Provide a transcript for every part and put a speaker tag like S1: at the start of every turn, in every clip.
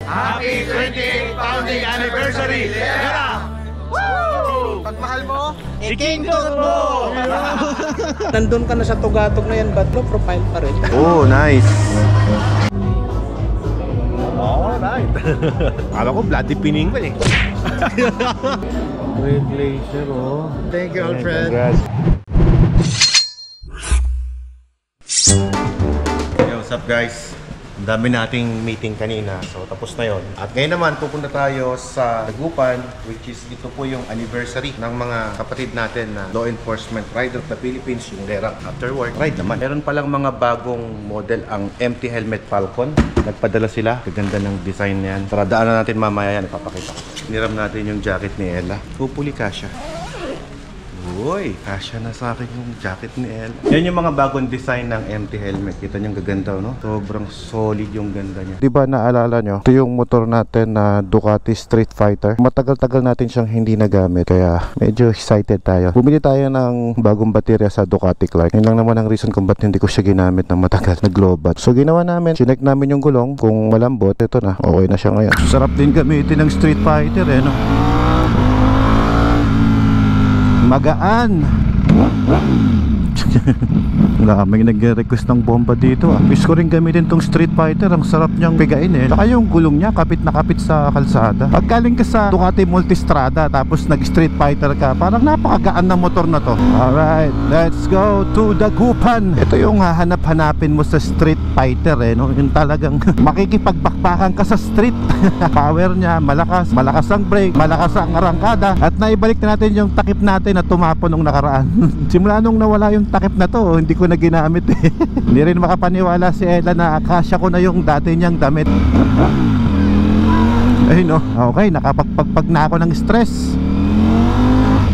S1: Happy 28th founding anniversary, Lera! Woo!
S2: Pagmahal mo,
S1: Ikindot mo!
S2: nandun ka na sa tugatog na yan, but low profile pa rin.
S3: Oh, nice. Alright. Akala ko bloody pining ko eh. Great glacier, oh.
S2: Thank you, old friend.
S3: Congrats. Yo, what's up guys? Ang dami nating meeting kanina, so tapos na yon. At ngayon naman pupunta tayo sa Dagupan, which is ito po yung anniversary ng mga kapatid natin na law enforcement rider of the Philippines, yung Lera. After work ride naman. Meron palang mga bagong model ang empty helmet Falcon. Nagpadala sila, kaganda ng design niyan. Tara, daanan natin mamaya yan, ipapakita ko. Niram natin yung jacket ni Ella. Hopefully kasha. Uy, kasya na sa akin yung jacket ni El. Yan yung mga bagong design ng empty helmet. Kita nyo yung gaganda, no? Sobrang solid yung ganda niya. Diba naalala nyo? Ito yung motor natin na Ducati Street Fighter. Matagal-tagal natin siyang hindi nagamit. Kaya medyo excited tayo. Bumili tayo ng bagong baterya sa Ducati Clark. Yun lang naman ang reason kung ba't hindi ko siya ginamit ng matagal. Nag-lobat. So ginawa namin, chinek namin yung gulong. Kung malambot, ito na. Okay na siya ngayon. Sarap din gamitin ng Street Fighter, eh, no? Magaan. May nag-request ng bomba dito ah. Gusto ko rin gamitin tong Street Fighter. Ang sarap niyang bigain eh. Saka yung gulong niya kapit na kapit sa kalsada. Pag galing ka sa Ducati Multistrada tapos nag-Street Fighter ka, parang napakagaan na motor na to. Alright, let's go to Dagupan. Ito yung hahanap-hanapin mo sa Street Fighter eh, no? Yung talagang makikipagbakbakan ka sa street. Power niya, malakas. Malakas ang brake, malakas ang arangkada. At naibalik na natin yung takip natin na tumapon nung nakaraan. Simula nung nawala yung takip na to, hindi ko na ginamit eh. Hindi rin makapaniwala si Ella na kasya ko na yung dati niyang damit. Ay no, okay, nakapagpagpag na ako ng stress.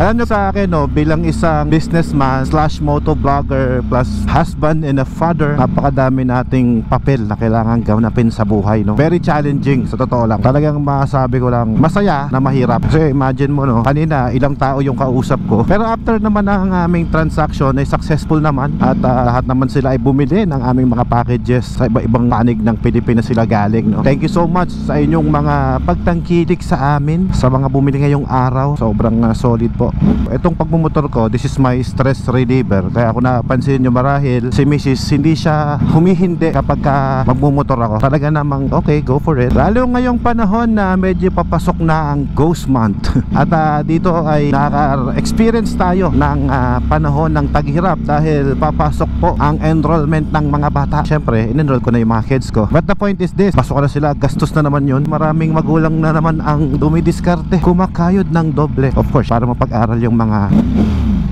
S3: Alam nyo sa akin, no, bilang isang businessman slash motovlogger plus husband and a father, napakadami nating papel na kailangan ganapin sa buhay, no? Very challenging, sa totoo lang. Talagang masabi ko lang, masaya na mahirap. Kasi imagine mo, no, kanina ilang tao yung kausap ko. Pero after naman ng aming transaction ay successful naman. At lahat naman sila ay bumili ng aming mga packages sa iba-ibang panig ng Pilipinas sila galing, no? Thank you so much sa inyong mga pagtangkilik sa amin, sa mga bumili ngayong araw. Sobrang solid po. Itong pagmumotor ko, this is my stress reliever. Kaya kung napansin nyo marahil, si Mrs. hindi siya humihindi kapag magmumotor ako. Talaga namang okay, go for it. Lalo ngayong panahon na medyo papasok na ang ghost month. At dito ay nakaka-experience tayo ng panahon ng taghirap dahil papasok po ang enrollment ng mga bata. Siyempre, in-enroll ko na yung mga kids ko. But the point is this, pasok na sila, gastos na naman yun. Maraming magulang na naman ang dumidiskarte, kumakayod ng doble. Of course, para mapag-aral yung mga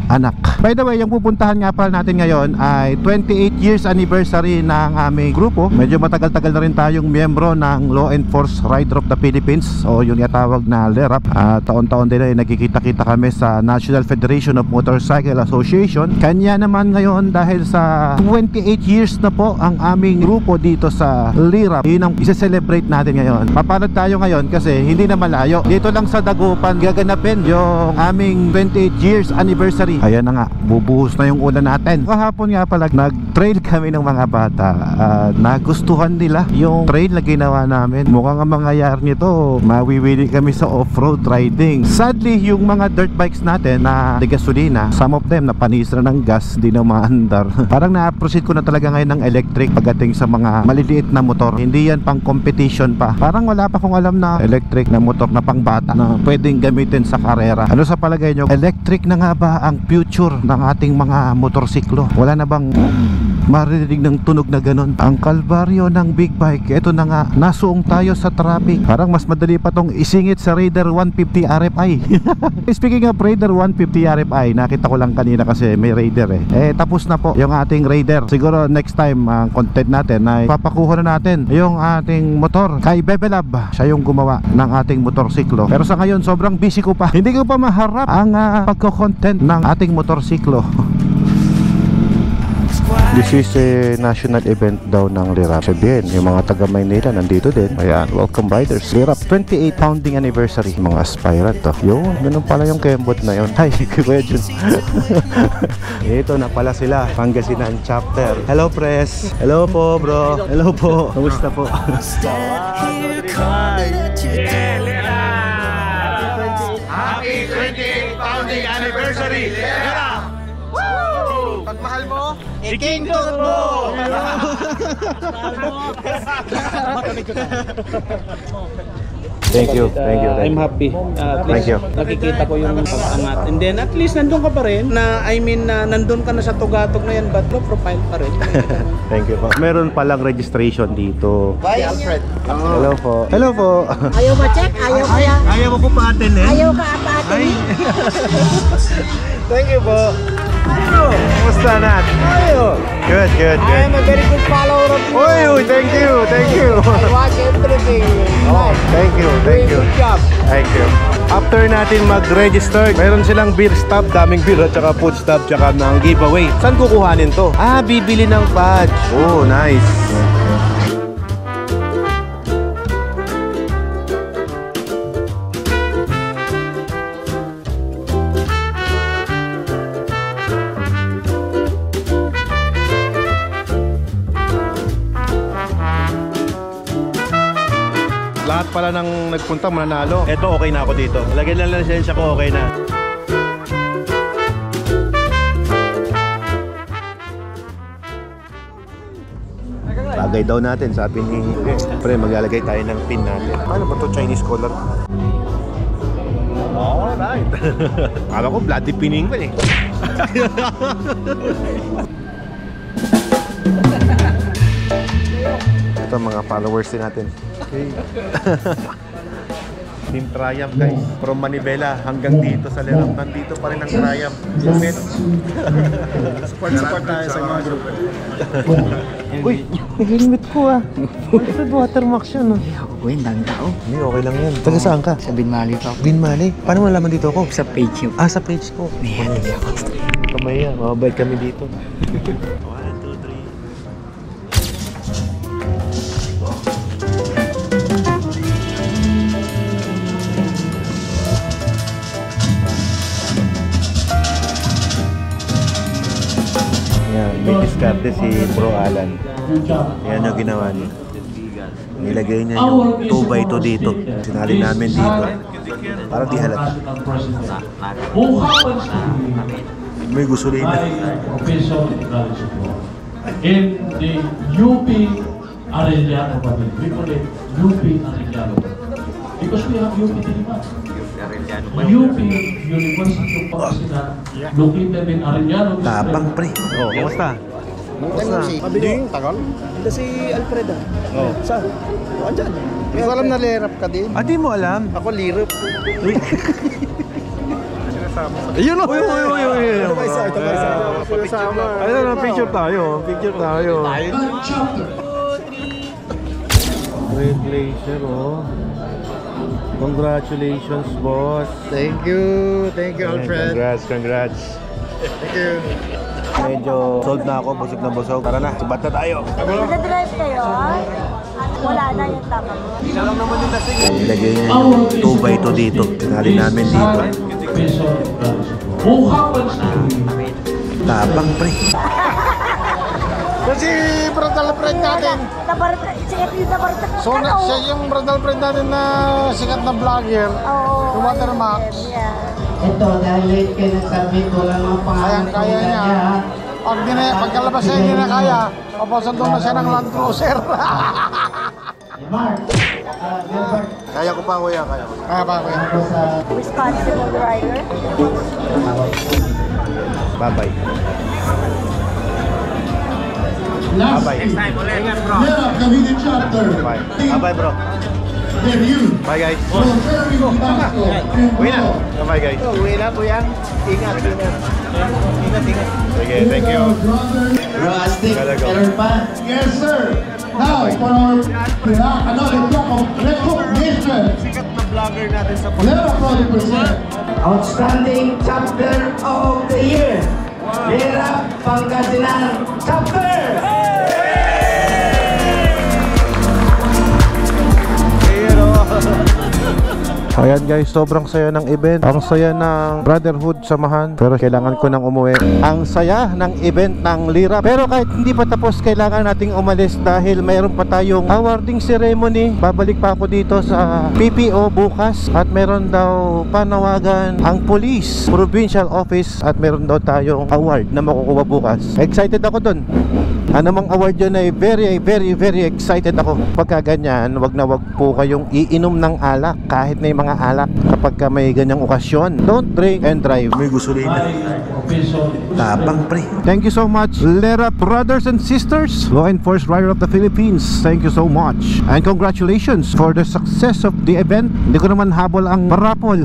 S3: anak. By the way, yung pupuntahan nga pala natin ngayon ay 28 years anniversary ng aming grupo. Medyo matagal-tagal na rin tayong miyembro ng Law Enforcement Rider of the Philippines, o yung itawag na LERAP. Taon-taon din ay nagkikita-kita kami sa National Federation of Motorcycle Association. Kanya naman ngayon dahil sa 28 years na po ang aming grupo dito sa LERAP, yun ang isa-celebrate natin ngayon. Papalad tayo ngayon kasi hindi na malayo. Dito lang sa Dagupan gaganapin yung aming 28 years anniversary. Ayan na nga, bubuhos na yung ulan natin. Kahapon nga pala, nag-trail kami ng mga bata. Nagustuhan nila yung trail na ginawa namin. Mukhang ang mangyayari nito, mawiwili kami sa off-road riding. Sadly, yung mga dirt bikes natin na di gasolina, some of them napanisra ng gas, di na maandar. Parang na-proceed ko na talaga ngayon ng electric pagdating sa mga maliliit na motor. Hindi yan pang competition pa. Parang wala pa kong alam na electric na motor na pang bata na pwedeng gamitin sa karera. Ano sa palagay nyo? Electric na nga ba ang future ng ating mga motorsiklo? Wala na bang marinig ng tunog na ganun? Ang kalbaryo ng big bike, ito na nga, nasuong tayo sa traffic. Parang mas madali pa tong isingit sa Raider 150 RFI. Speaking of Raider 150 RFI, nakita ko lang kanina kasi may Raider eh. Tapos na po yung ating Raider. Siguro next time ang content natin ay papakuha na natin yung ating motor kay Bebelab. Siya yung gumawa ng ating motorsiklo. Pero sa ngayon, sobrang busy ko pa. Hindi ko pa maharap ang pagko-content ng ating motorsiklo. This is a national event daw ng LERAP. Sabihin, yung mga taga Maynila nandito din. Ayan, welcome riders. LERAP 28 founding anniversary. Mga aspirant to. Yun, ganun pala yung kembot na yun. Hi, Kuya Jun. Ito na pala sila, Pangasinan chapter. Hello, press. Hello po, bro. Hello po. Kamusta po?
S1: Happy 28th founding anniversary! Lera! Woo!
S2: Pagmahal mo,
S1: Ikindot mo!
S3: Thank you, thank you.
S2: I'm happy. At least
S3: Thank you.
S2: nakikita ko yung pag-angat. And then at least nandun ka pa rin na nandun ka na sa tugatog na yan, but low profile pa rin.
S3: Thank you po. Meron palang registration dito.
S2: Bye, Alfred.
S3: Hello po. Hello po.
S4: Ayaw ma-check? Ayaw kaya?
S3: Ayaw mo po pa-attend eh?
S4: Ayaw ka ata
S3: Thank you po. Kumusta Nat? Good, good,
S4: I
S3: good.
S4: am a very good follower of you.
S3: Uy, thank you, thank you.
S4: I watch everything.
S3: Oh, thank you, thank you.
S4: Good job.
S3: Thank you. After natin mag-register, mayroon silang beer stop, daming beer at saka food stop, tsaka ng giveaway. Saan kukuhanin to? Ah, bibili ng fudge. Oh, nice. Lahat pala ng nagpunta mananalo. Eto, okay na ako dito. Lagyan na lang lisensya ko, okay na. Lagay daw natin, sabi ni pre, maglalagay tayo ng pin natin. Ano ba to, Chinese collar? Alright. Akala ko bloody pinning ko eh. Ito mga followers din natin. Okay. Team Triumph guys. From Manibela hanggang dito sa Lerap. Nandito pa rin ang Triumph. Support tayo sa mga group. Uy, helmet ko ah. Alfred Watermax yun ah.
S5: Uy, ang dami tao.
S3: Hindi, okay lang yan. Taga saan ka?
S5: Sa Binmali pa ako.
S3: Binmali? Paano mo nalaman dito ako?
S5: Sa page yun.
S3: Ah, sa page ko.
S5: Ayan, hindi ako.
S3: Kamay yan, mababait kami dito. 1, 2, 3. Yan, may diskarte si Bro Alan. Yan yung ginawa niya. Nilagay niya yung 2x2 dito. Sinali namin dito. Para di halata. May gasolina.
S6: In the UP Arellano Pavilion. We call it UP Arellano. Because we have UP Diliman. UP University of Pangasinan located in Arellano.
S3: Tabang pre. Oh, kumusta? Kumusta?
S2: Mabiling, tagal. Ito si Alfred ah.
S3: Oh.
S2: Saan? Andyan. Hindi ko alam na lerap ka din.
S3: Ah, di mo alam?
S2: Ako lirap.
S3: Ayun o! Uy!
S2: Ito ba isa? Ito ba isa?
S3: Ayun na, picture tayo. Picture tayo. Great Glacier, oh. Congratulations, boss.
S2: Thank you, Alfred.
S3: Congrats.
S2: Thank you.
S3: Medyo sold na ako, busog na busog. Tara na, sibat na tayo.
S4: Nag-drive kayo? Wala na yung tama mo.
S3: Ilagay niya yung 2x2 dito. Sinali namin dito. Tabang pre.
S1: Si Brother Friend natin.
S4: Sikat yung nabarta.
S1: So, siya yung Brother Friend natin na sikat na vlogger.
S4: Oo.
S1: Yung Watermax.
S4: Yeah.
S5: Ito, dahil late kayo nagsabi ko lang ang pangalan
S1: Kayang kaya niya. Pagkalabas niya hindi na kaya, papasan doon na siya ng Land Cruiser.
S5: Mark, Gilbert,
S3: Kaya ko pa, kuya. Kaya ko.
S1: Kaya pa kuya.
S5: ako sa
S4: Responsible driver.
S3: Bye-bye.
S6: Last
S3: Bye-bye.
S6: Lera Cavite chapter.
S3: Bye. Bye-bye, bro.
S6: Debut.
S3: Bye, guys.
S6: Rosario Velasco.
S3: Uwi na. Bye, guys.
S2: Uwi na kuya. Ingat.
S3: Sige, thank you.
S5: Rustic,
S3: Talaga.
S5: meron pa.
S6: Yes, sir. Now, for our recognition.
S2: Sikat na vlogger natin sa
S6: Lera proudly present.
S5: Outstanding Chapter of the Year. Lera Pangasinan Chapter!
S3: Ayan guys, sobrang saya ng event. Ang saya ng brotherhood, samahan. Pero kailangan ko nang umuwi. Ang saya ng event ng Lira. Pero kahit hindi pa tapos, kailangan nating umalis dahil mayroon pa tayong awarding ceremony. Babalik pa ako dito sa PPO bukas. At meron daw panawagan ang police, provincial office. At meron daw tayong award na makukuha bukas. Excited ako dun. Anumang award yun ay very excited ako. Pagka ganyan, wag na wag po kayong iinom ng alak. Kahit na yung mga alak kapag may ganyang okasyon. Don't drink and drive. May gasolina. Tabang pre. Thank you so much, Lera brothers and sisters, Law Enforcement Rider of the Philippines. Thank you so much. And congratulations for the success of the event. Hindi ko naman habol ang marapol.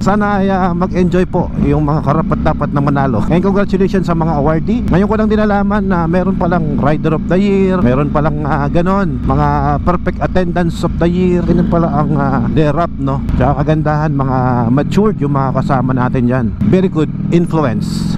S3: Sana ay mag-enjoy po yung mga karapat-dapat na manalo. And congratulations sa mga awardee. Ngayon ko lang dinalaman na meron palang Rider of the Year, meron palang ganon, mga perfect attendance of the year. Ganun pala ang derap, no? Tsaka kagandahan, mga matured yung mga kasama natin dyan. Very good influence.